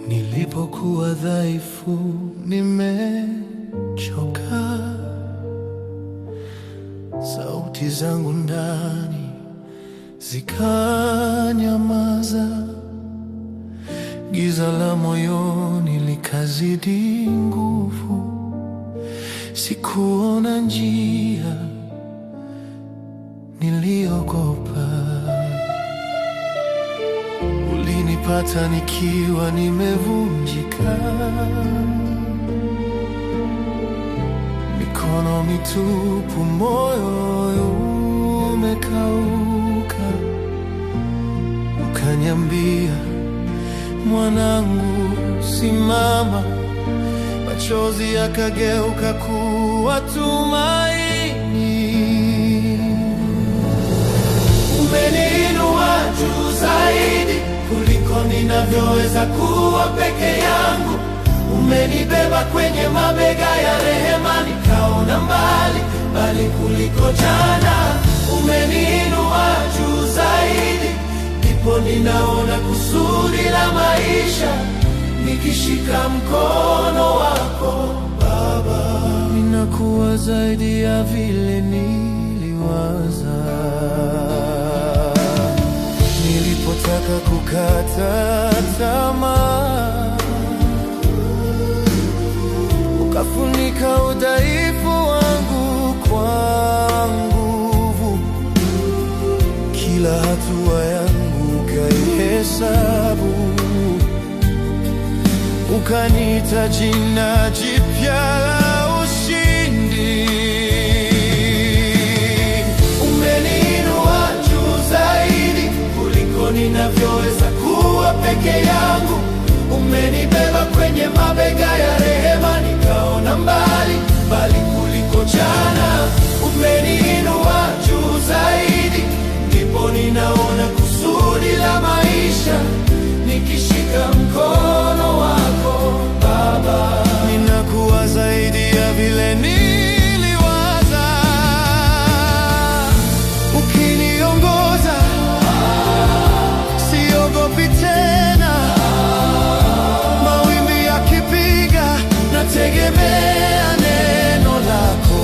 Nilipokuwa dhaifu, nimechoka, sauti zangu ndani zikanyamaza, giza la moyoni likazidi nguvu, sikuona njia, niliogopa. Ulinipata nikiwa nimevunjika, mikono mitupu, moyo umekauka. Ukaniambia, mwanangu, simama. Machozi yakageuka kuwa tumaini. Umeniinua juu zaidi kuliko ninavyoweza kuwa peke yangu. Umenibeba kwenye mabega ya rehema, nikaona mbali kuliko jana. Umeniinua juu zaidi, ndipo ninaona kusudi la maisha, nikishika mkono wako Baba. Ninakuwa zaidi ya vile niliwaza. Nilipotaka kukata tamaa, ukafunika udhaifu wangu kwa nguvu. Kila hatua yangu ukaihesabu, ukaniita jina jipya la ushindi. Umeniinua juu zaidi kuliko ninavyoweza kuwa peke yangu. Umenibeba kwenye mabega ya rehema, nikaona mbali kuliko jana. Umeniinua juu zaidi, ndipo ninaona kusudi la maisha, nikishika mkono wako Baba. Ninakuwa zaidi ya vile niliwaza. Ukiniongoza, siogopi tena. Mawimbi yakipiga, nategemea neno lako.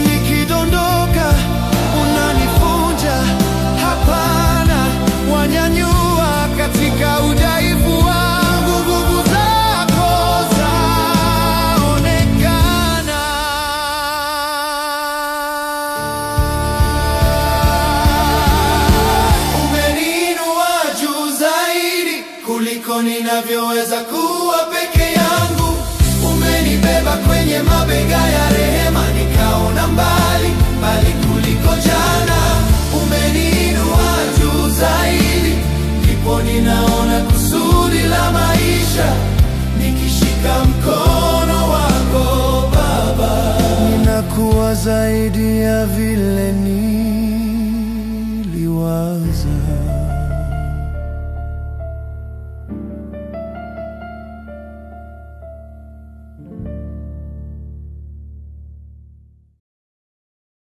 Nikidondoka, unanifunja. Hapana, wanyanyua katika udhaifu wangu. Nguvu zako zaonekana. Umeniinua juu zaidi kuliko ninavyoweza